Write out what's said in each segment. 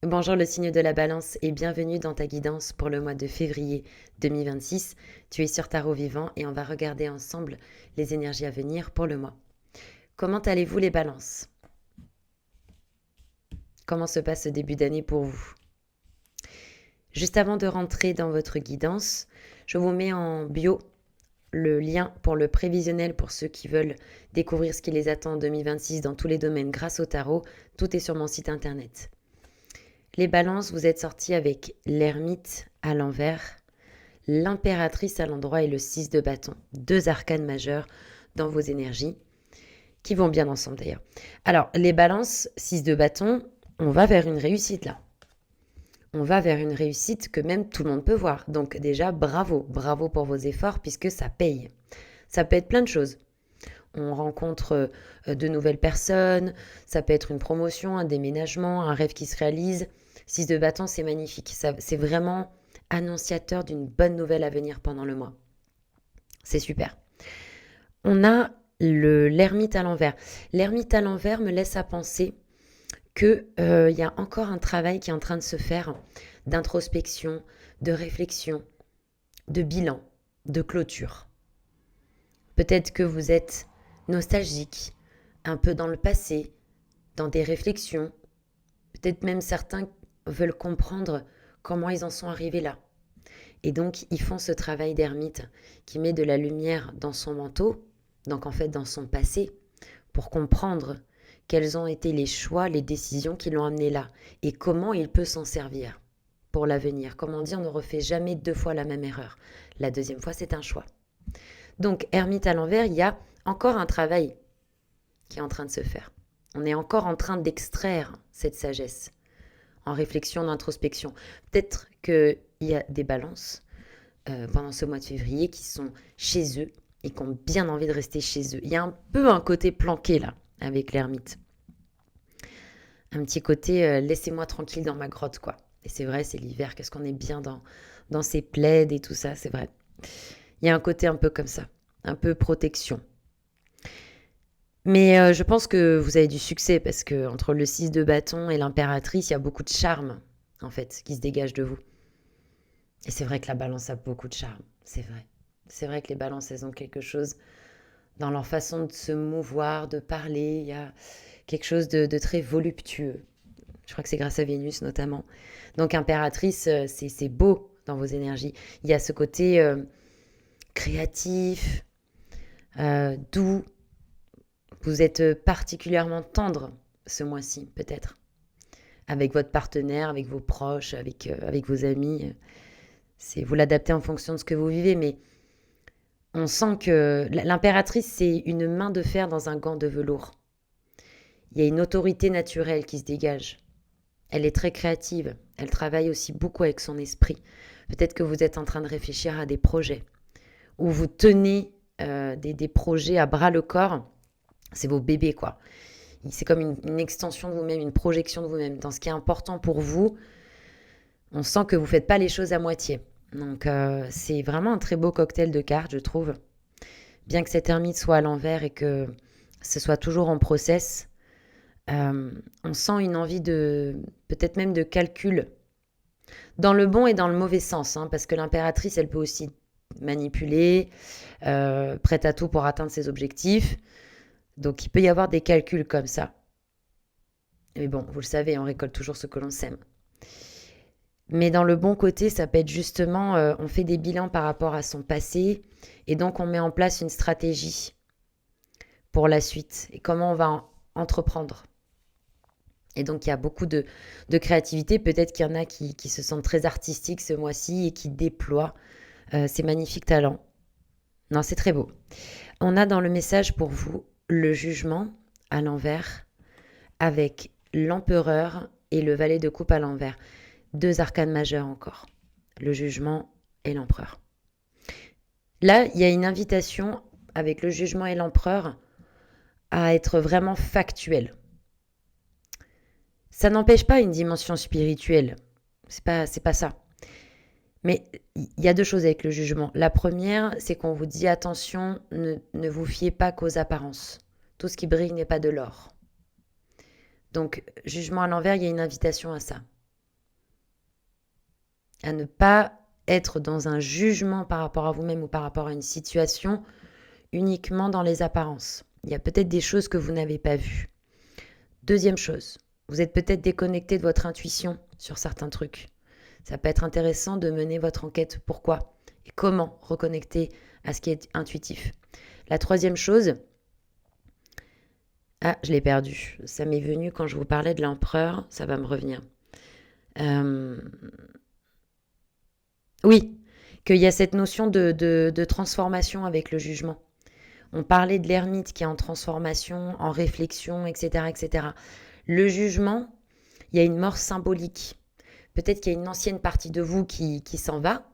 Bonjour le signe de la balance et bienvenue dans ta guidance pour le mois de février 2026. Tu es sur Tarot Vivant et on va regarder ensemble les énergies à venir pour le mois. Comment allez-vous les balances? Comment se passe ce début d'année pour vous? Juste avant de rentrer dans votre guidance, je vous mets en bio le lien pour le prévisionnel pour ceux qui veulent découvrir ce qui les attend en 2026 dans tous les domaines grâce au tarot. Tout est sur mon site internet. Les balances, vous êtes sortis avec l'ermite à l'envers, l'impératrice à l'endroit et le 6 de bâton. Deux arcanes majeurs dans vos énergies, qui vont bien ensemble d'ailleurs. Alors, les balances, 6 de bâton, on va vers une réussite là. On va vers une réussite que même tout le monde peut voir. Donc déjà, bravo, bravo pour vos efforts puisque ça paye. Ça peut être plein de choses. On rencontre de nouvelles personnes, ça peut être une promotion, un déménagement, un rêve qui se réalise. 6 de bâton, c'est magnifique. C'est vraiment annonciateur d'une bonne nouvelle à venir pendant le mois. C'est super. On a l'ermite à l'envers. L'ermite à l'envers me laisse à penser qu'il y a encore un travail qui est en train de se faire d'introspection, de réflexion, de bilan, de clôture. Peut-être que vous êtes nostalgique, un peu dans le passé, dans des réflexions. Peut-être même certains veulent comprendre comment ils en sont arrivés là. Et donc, ils font ce travail d'ermite qui met de la lumière dans son manteau, donc en fait dans son passé, pour comprendre quels ont été les choix, les décisions qui l'ont amené là, et comment il peut s'en servir pour l'avenir. Comment dire, on ne refait jamais deux fois la même erreur. La deuxième fois, c'est un choix. Donc, ermite à l'envers, il y a encore un travail qui est en train de se faire. On est encore en train d'extraire cette sagesse en réflexion, d'introspection. Peut-être qu'il y a des balances pendant ce mois de février qui sont chez eux et qui ont bien envie de rester chez eux. Il y a un peu un côté planqué là avec l'ermite. Un petit côté laissez-moi tranquille dans ma grotte quoi. Et c'est vrai, c'est l'hiver, qu'est-ce qu'on est bien dans ces plaids et tout ça, c'est vrai. Il y a un côté un peu comme ça, un peu protection. Mais je pense que vous avez du succès parce que entre le 6 de bâton et l'impératrice, il y a beaucoup de charme, en fait, qui se dégage de vous. Et c'est vrai que la balance a beaucoup de charme, c'est vrai. C'est vrai que les balances, elles ont quelque chose dans leur façon de se mouvoir, de parler. Il y a quelque chose de très voluptueux. Je crois que c'est grâce à Vénus notamment. Donc impératrice, c'est beau dans vos énergies. Il y a ce côté créatif, doux. Vous êtes particulièrement tendre ce mois-ci, peut-être, avec votre partenaire, avec vos proches, avec vos amis. C'est vous l'adaptez en fonction de ce que vous vivez, mais on sent que l'impératrice, c'est une main de fer dans un gant de velours. Il y a une autorité naturelle qui se dégage. Elle est très créative. Elle travaille aussi beaucoup avec son esprit. Peut-être que vous êtes en train de réfléchir à des projets, ou vous tenez des projets à bras le corps. C'est vos bébés, quoi. C'est comme une extension de vous-même, une projection de vous-même. Dans ce qui est important pour vous, on sent que vous ne faites pas les choses à moitié. Donc c'est vraiment un très beau cocktail de cartes, je trouve. Bien que cette ermite soit à l'envers et que ce soit toujours en process, on sent une envie de, peut-être même de calcul, dans le bon et dans le mauvais sens, hein, parce que l'impératrice, elle peut aussi manipuler, prête à tout pour atteindre ses objectifs. Donc il peut y avoir des calculs comme ça. Mais bon, vous le savez, on récolte toujours ce que l'on sème. Mais dans le bon côté, ça peut être justement, on fait des bilans par rapport à son passé, et donc on met en place une stratégie pour la suite, et comment on va entreprendre. Et donc il y a beaucoup de créativité, peut-être qu'il y en a qui se sentent très artistiques ce mois-ci et qui déploient ces magnifiques talents. Non, c'est très beau. On a dans le message pour vous le jugement à l'envers, avec l'empereur et le valet de coupe à l'envers. Deux arcanes majeures encore, le jugement et l'empereur. Là, il y a une invitation avec le jugement et l'empereur à être vraiment factuel. Ça n'empêche pas une dimension spirituelle, c'est pas ça. Mais il y a deux choses avec le jugement. La première, c'est qu'on vous dit attention, ne vous fiez pas qu'aux apparences. Tout ce qui brille n'est pas de l'or. Donc, jugement à l'envers, il y a une invitation à ça. à ne pas être dans un jugement par rapport à vous-même ou par rapport à une situation uniquement dans les apparences. Il y a peut-être des choses que vous n'avez pas vues. Deuxième chose, vous êtes peut-être déconnecté de votre intuition sur certains trucs. Ça peut être intéressant de mener votre enquête. Pourquoi et comment reconnecter à ce qui est intuitif. La troisième chose, je l'ai perdu. Ça m'est venu quand je vous parlais de l'empereur, ça va me revenir. Oui, qu'il y a cette notion de transformation avec le jugement. On parlait de l'ermite qui est en transformation, en réflexion, etc., etc. Le jugement, il y a une mort symbolique. Peut-être qu'il y a une ancienne partie de vous qui s'en va,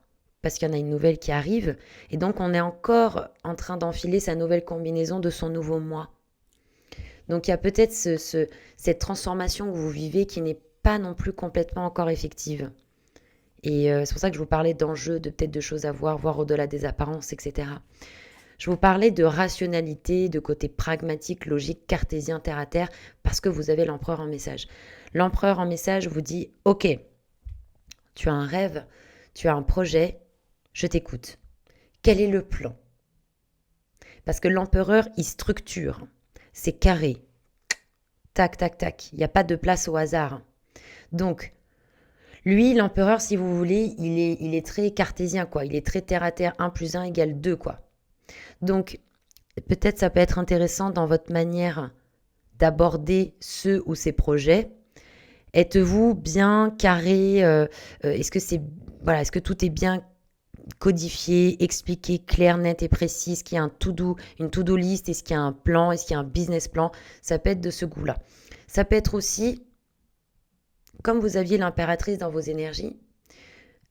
parce qu'il y en a une nouvelle qui arrive, et donc on est encore en train d'enfiler sa nouvelle combinaison de son nouveau moi. Donc il y a peut-être cette transformation que vous vivez qui n'est pas non plus complètement encore effective. Et c'est pour ça que je vous parlais d'enjeux, de peut-être de choses à voir au-delà des apparences, etc. Je vous parlais de rationalité, de côté pragmatique, logique, cartésien, terre à terre, parce que vous avez l'empereur en message. L'empereur en message vous dit « Ok, tu as un rêve, tu as un projet, je t'écoute. Quel est le plan ?» Parce que l'empereur, il structure. C'est carré. Tac, tac, tac. Il n'y a pas de place au hasard. Donc, lui, l'empereur, si vous voulez, il est très cartésien, quoi. Il est très terre à terre, 1 + 1 = 2, quoi. Donc, peut-être ça peut être intéressant dans votre manière d'aborder ce ou ces projets. Êtes-vous bien carré est-ce que tout est bien codifié, expliqué, clair, net et précis? Est-ce qu'il y a une to-do list? Est-ce qu'il y a un plan? Est-ce qu'il y a un business plan? Ça peut être de ce goût-là. Ça peut être aussi, comme vous aviez l'impératrice dans vos énergies,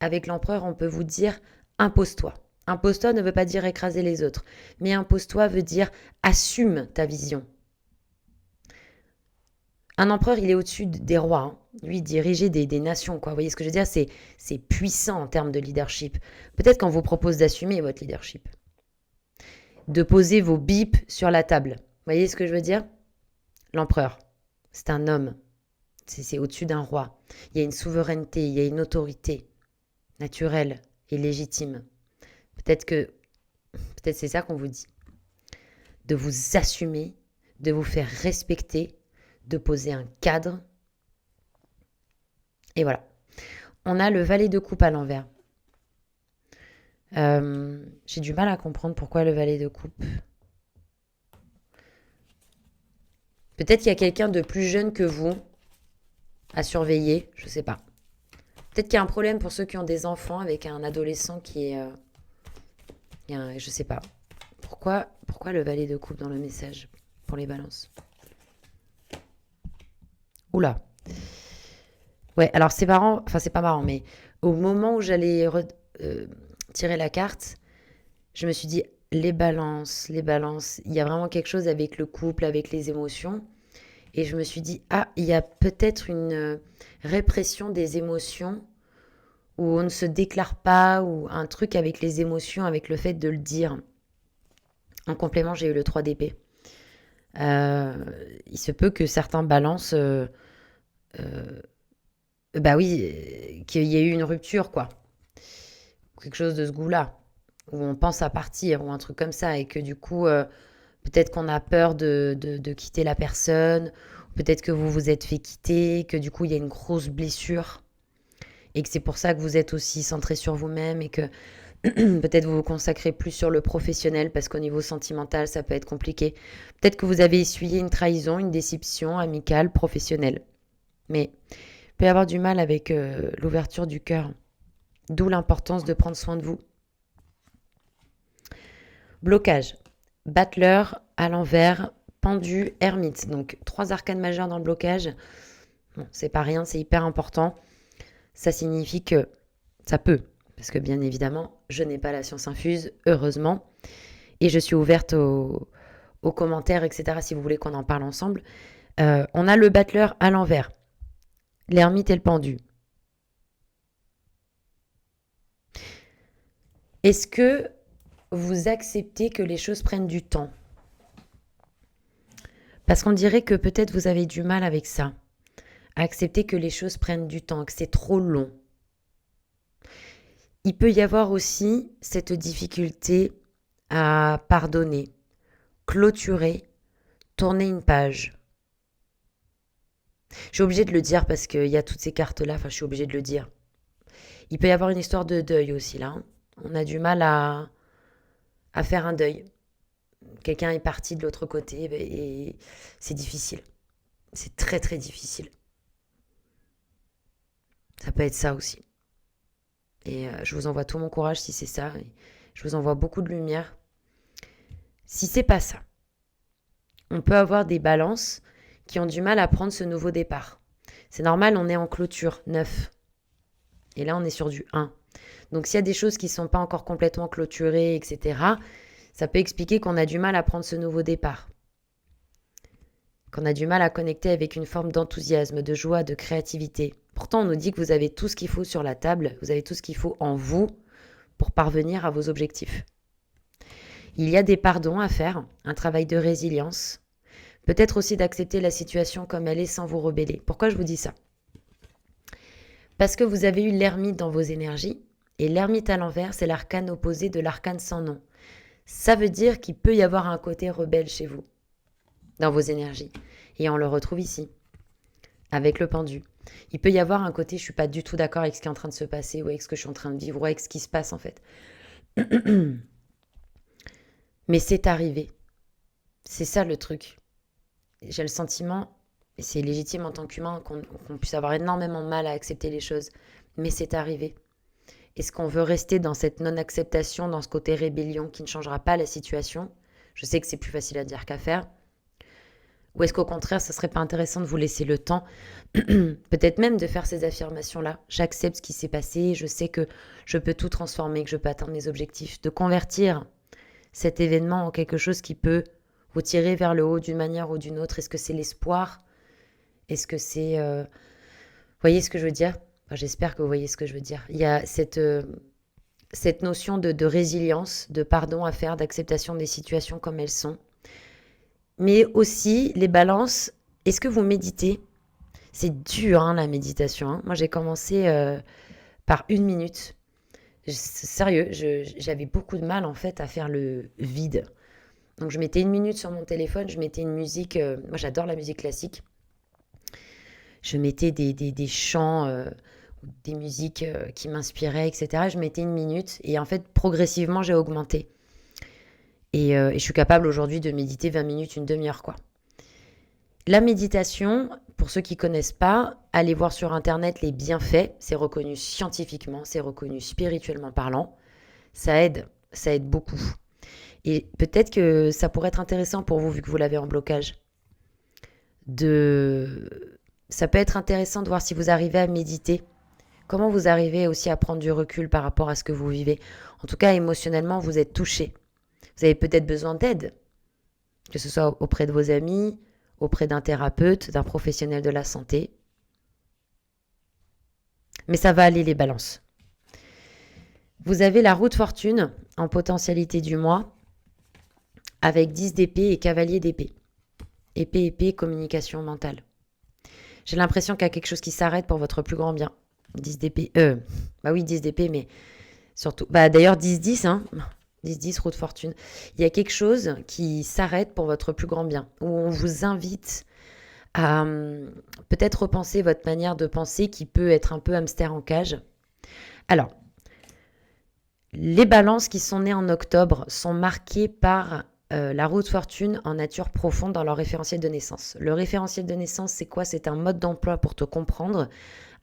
avec l'empereur, on peut vous dire « impose-toi ». Impose-toi ne veut pas dire écraser les autres, mais impose-toi veut dire assume ta vision. Un empereur, il est au-dessus des rois. Hein. Lui, diriger des nations, quoi. Vous voyez ce que je veux dire? C'est puissant en termes de leadership. Peut-être qu'on vous propose d'assumer votre leadership. De poser vos bips sur la table. Vous voyez ce que je veux dire? L'empereur, c'est un homme. C'est au-dessus d'un roi. Il y a une souveraineté, il y a une autorité naturelle et légitime. Peut-être c'est ça qu'on vous dit. De vous assumer, de vous faire respecter, de poser un cadre. Et voilà. On a le valet de coupe à l'envers. J'ai du mal à comprendre pourquoi le valet de coupe. Peut-être qu'il y a quelqu'un de plus jeune que vous à surveiller, je ne sais pas. Peut-être qu'il y a un problème pour ceux qui ont des enfants avec un adolescent qui est... je sais pas. Pourquoi le valet de coupe dans le message pour les balances? Oula. Ouais, alors c'est marrant, enfin c'est pas marrant, mais au moment où j'allais tirer la carte, je me suis dit, les balances, il y a vraiment quelque chose avec le couple, avec les émotions. Et je me suis dit, il y a peut-être une répression des émotions où on ne se déclare pas, ou un truc avec les émotions, avec le fait de le dire. En complément, j'ai eu le 3 d'épée. Il se peut que certains balances... bah oui, qu'il y ait eu une rupture, quoi. Quelque chose de ce goût-là. Où on pense à partir, ou un truc comme ça. Et que du coup, peut-être qu'on a peur de quitter la personne. Peut-être que vous vous êtes fait quitter. Que du coup, il y a une grosse blessure. Et que c'est pour ça que vous êtes aussi centré sur vous-même. Et que peut-être vous vous consacrez plus sur le professionnel. Parce qu'au niveau sentimental, ça peut être compliqué. Peut-être que vous avez essuyé une trahison, une déception amicale, professionnelle. Mais... il peut y avoir du mal avec l'ouverture du cœur. D'où l'importance de prendre soin de vous. Blocage. Battleur, à l'envers, pendu, ermite. Donc 3 arcanes majeures dans le blocage. Bon, c'est pas rien, c'est hyper important. Ça signifie que ça peut. Parce que bien évidemment, je n'ai pas la science infuse, heureusement. Et je suis ouverte aux commentaires, etc. si vous voulez qu'on en parle ensemble. On a le battleur à l'envers. L'ermite et le pendu. Est-ce que vous acceptez que les choses prennent du temps? Parce qu'on dirait que peut-être vous avez du mal avec ça. À accepter que les choses prennent du temps, que c'est trop long. Il peut y avoir aussi cette difficulté à pardonner, clôturer, tourner une page. Je suis obligée de le dire parce qu'il y a toutes ces cartes-là, enfin je suis obligée de le dire. Il peut y avoir une histoire de deuil aussi là. On a du mal à faire un deuil. Quelqu'un est parti de l'autre côté et c'est difficile. C'est très très difficile. Ça peut être ça aussi. Et je vous envoie tout mon courage si c'est ça. Et je vous envoie beaucoup de lumière. Si c'est pas ça, on peut avoir des balances qui ont du mal à prendre ce nouveau départ. C'est normal, on est en clôture 9. Et là, on est sur du 1. Donc s'il y a des choses qui ne sont pas encore complètement clôturées, etc., ça peut expliquer qu'on a du mal à prendre ce nouveau départ. Qu'on a du mal à connecter avec une forme d'enthousiasme, de joie, de créativité. Pourtant, on nous dit que vous avez tout ce qu'il faut sur la table, vous avez tout ce qu'il faut en vous pour parvenir à vos objectifs. Il y a des pardons à faire, un travail de résilience, peut-être aussi d'accepter la situation comme elle est sans vous rebeller. Pourquoi je vous dis ça ? Parce que vous avez eu l'ermite dans vos énergies, et l'ermite à l'envers, c'est l'arcane opposé de l'arcane sans nom. Ça veut dire qu'il peut y avoir un côté rebelle chez vous, dans vos énergies. Et on le retrouve ici, avec le pendu. Il peut y avoir un côté, je ne suis pas du tout d'accord avec ce qui est en train de se passer, ou avec ce que je suis en train de vivre, ou avec ce qui se passe en fait. Mais c'est arrivé. C'est ça le truc. J'ai le sentiment, et c'est légitime en tant qu'humain, qu'on puisse avoir énormément de mal à accepter les choses. Mais c'est arrivé. Est-ce qu'on veut rester dans cette non-acceptation, dans ce côté rébellion qui ne changera pas la situation ? Je sais que c'est plus facile à dire qu'à faire. Ou est-ce qu'au contraire, ça serait pas intéressant de vous laisser le temps, peut-être même de faire ces affirmations-là. J'accepte ce qui s'est passé, je sais que je peux tout transformer, que je peux atteindre mes objectifs. De convertir cet événement en quelque chose qui peut vous tirer vers le haut d'une manière ou d'une autre. Est-ce que c'est l'espoir ? Est-ce que c'est... Vous voyez ce que je veux dire ? Enfin, j'espère que vous voyez ce que je veux dire. Il y a cette notion de résilience, de pardon à faire, d'acceptation des situations comme elles sont. Mais aussi, les balances, est-ce que vous méditez ? C'est dur, hein, la méditation. Hein. Moi, j'ai commencé par 1 minute. Sérieux, j'avais beaucoup de mal, en fait, à faire le vide. Donc, je mettais 1 minute sur mon téléphone, je mettais une musique... moi, j'adore la musique classique. Je mettais des chants, des musiques qui m'inspiraient, etc. Je mettais 1 minute et en fait, progressivement, j'ai augmenté. Et je suis capable aujourd'hui de méditer 20 minutes, une demi-heure, quoi. La méditation, pour ceux qui ne connaissent pas, allez voir sur Internet les bienfaits. C'est reconnu scientifiquement, c'est reconnu spirituellement parlant. Ça aide beaucoup. Et peut-être que ça pourrait être intéressant pour vous, vu que vous l'avez en blocage. Ça peut être intéressant de voir si vous arrivez à méditer. Comment vous arrivez aussi à prendre du recul par rapport à ce que vous vivez. En tout cas, émotionnellement, vous êtes touché. Vous avez peut-être besoin d'aide, que ce soit auprès de vos amis, auprès d'un thérapeute, d'un professionnel de la santé. Mais ça va aller les balances. Vous avez la roue de fortune en potentialité du mois avec 10 d'épée et cavalier d'épée. Épée, communication mentale. J'ai l'impression qu'il y a quelque chose qui s'arrête pour votre plus grand bien. 10 d'épée. Bah oui, 10 d'épée, mais surtout... Bah d'ailleurs, 10-10, hein. 10-10, roue de fortune. Il y a quelque chose qui s'arrête pour votre plus grand bien, où on vous invite à peut-être repenser votre manière de penser qui peut être un peu hamster en cage. Alors, les balances qui sont nées en octobre sont marquées par la roue de fortune en nature profonde dans leur référentiel de naissance. Le référentiel de naissance, c'est quoi ? C'est un mode d'emploi pour te comprendre.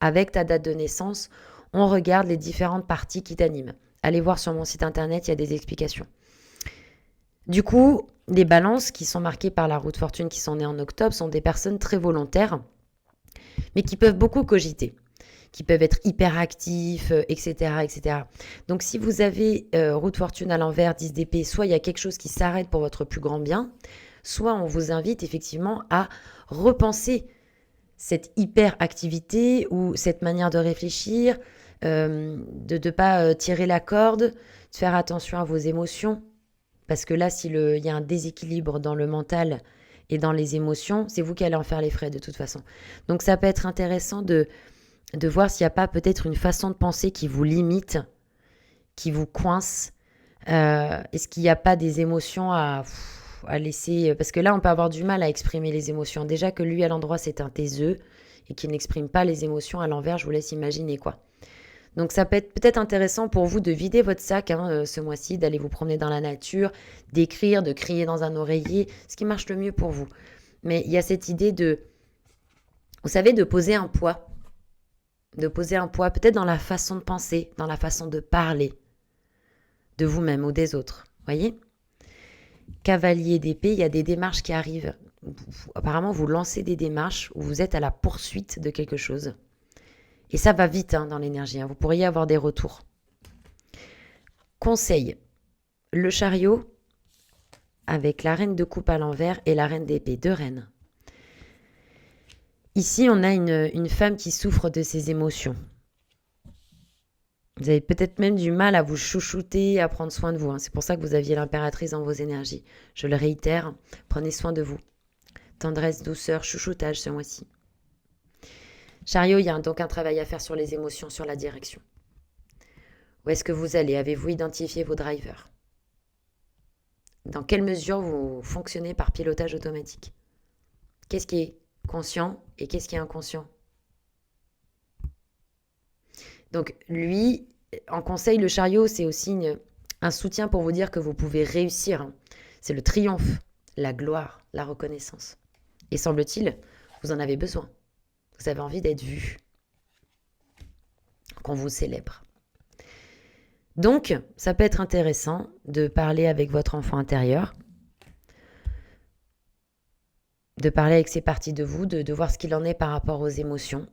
Avec ta date de naissance, on regarde les différentes parties qui t'animent. Allez voir sur mon site internet, il y a des explications. Du coup, les balances qui sont marquées par la roue de fortune qui sont nées en octobre sont des personnes très volontaires, mais qui peuvent beaucoup cogiter, qui peuvent être hyperactifs, etc., etc. Donc si vous avez roue de fortune à l'envers, 10 d'épée, soit il y a quelque chose qui s'arrête pour votre plus grand bien, soit on vous invite effectivement à repenser cette hyperactivité ou cette manière de réfléchir, de ne pas tirer la corde, de faire attention à vos émotions. Parce que là, s'il y a un déséquilibre dans le mental et dans les émotions, c'est vous qui allez en faire les frais de toute façon. Donc ça peut être intéressant de voir s'il n'y a pas peut-être une façon de penser qui vous limite qui vous coincent? Est-ce qu'il n'y a pas des émotions à laisser? Parce que là, on peut avoir du mal à exprimer les émotions. Déjà que lui, à l'endroit, c'est un taiseux et qu'il n'exprime pas les émotions. À l'envers, je vous laisse imaginer quoi. Donc ça peut être peut-être intéressant pour vous de vider votre sac ce mois-ci, d'aller vous promener dans la nature, d'écrire, de crier dans un oreiller, ce qui marche le mieux pour vous. Mais il y a cette idée vous savez, de poser un poids. De poser un poids peut-être dans la façon de penser, dans la façon de parler de vous-même ou des autres. Voyez ? Cavalier d'épée, il y a des démarches qui arrivent. Apparemment, vous lancez des démarches où vous êtes à la poursuite de quelque chose. Et ça va vite dans l'énergie. Vous pourriez avoir des retours. Conseil. Le chariot avec la reine de coupe à l'envers et la reine d'épée. 2 reines. Ici, on a une femme qui souffre de ses émotions. Vous avez peut-être même du mal à vous chouchouter, à prendre soin de vous. C'est pour ça que vous aviez l'impératrice dans vos énergies. Je le réitère, prenez soin de vous. Tendresse, douceur, chouchoutage ce mois-ci. Chariot, il y a donc un travail à faire sur les émotions, sur la direction. Où est-ce que vous allez? Avez-vous identifié vos drivers? Dans quelle mesure vous fonctionnez par pilotage automatique? Qu'est-ce qui est conscient et qu'est-ce qui est inconscient? Donc lui, en conseil, le chariot, c'est aussi un soutien pour vous dire que vous pouvez réussir. C'est le triomphe, la gloire, la reconnaissance. Et semble-t-il, vous en avez besoin. Vous avez envie d'être vu, qu'on vous célèbre. Donc, ça peut être intéressant de parler avec votre enfant intérieur, de parler avec ces parties de vous, de voir ce qu'il en est par rapport aux émotions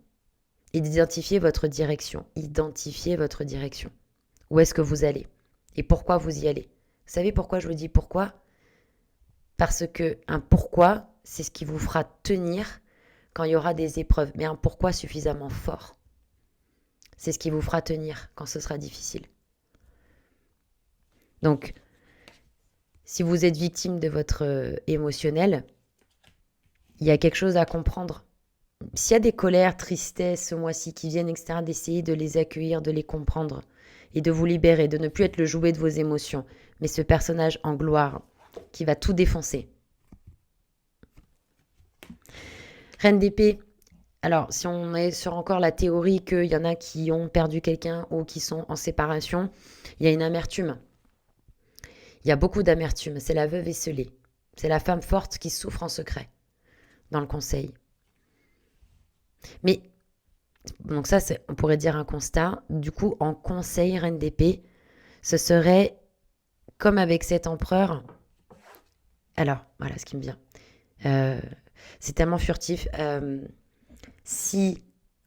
et d'identifier votre direction. Identifiez votre direction. Où est-ce que vous allez et pourquoi vous y allez? Vous savez pourquoi je vous dis pourquoi? Parce que un pourquoi, c'est ce qui vous fera tenir quand il y aura des épreuves, mais un pourquoi suffisamment fort. C'est ce qui vous fera tenir quand ce sera difficile. Donc, si vous êtes victime de votre émotionnel, il y a quelque chose à comprendre. S'il y a des colères, tristesses ce mois-ci qui viennent, etc., d'essayer de les accueillir, de les comprendre et de vous libérer, de ne plus être le jouet de vos émotions, mais ce personnage en gloire qui va tout défoncer. Reine d'épée. Alors, si on est sur encore la théorie qu'il y en a qui ont perdu quelqu'un ou qui sont en séparation, il y a une amertume. Il y a beaucoup d'amertume. C'est la veuve esseulée. C'est la femme forte qui souffre en secret dans le conseil. Mais, donc ça, on pourrait dire un constat. Du coup, en conseil, reine d'épée, ce serait comme avec cet empereur. Alors, voilà ce qui me vient. C'est tellement furtif. Si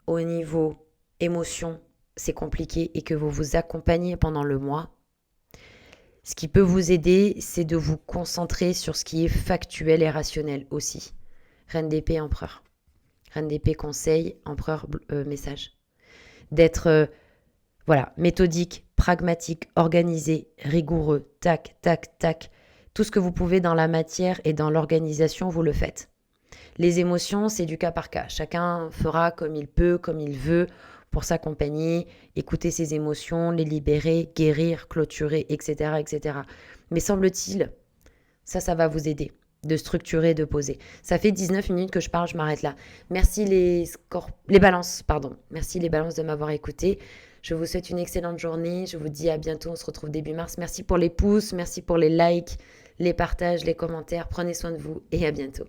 au niveau émotion, c'est compliqué et que vous vous accompagnez pendant le mois, ce qui peut vous aider, c'est de vous concentrer sur ce qui est factuel et rationnel aussi. Reine d'épée, empereur. Reine d'épée, conseil, empereur, message. D'être méthodique, pragmatique, organisé, rigoureux, tac, tac, tac. Tout ce que vous pouvez dans la matière et dans l'organisation, vous le faites. Les émotions, c'est du cas par cas. Chacun fera comme il peut, comme il veut, pour s'accompagner, écouter ses émotions, les libérer, guérir, clôturer, etc., etc. Mais semble-t-il, ça va vous aider de structurer, de poser. Ça fait 19 minutes que je parle, je m'arrête là. Merci les balances, pardon. Merci les balances de m'avoir écouté. Je vous souhaite une excellente journée. Je vous dis à bientôt. On se retrouve début mars. Merci pour les pouces, merci pour les likes, les partages, les commentaires. Prenez soin de vous et à bientôt.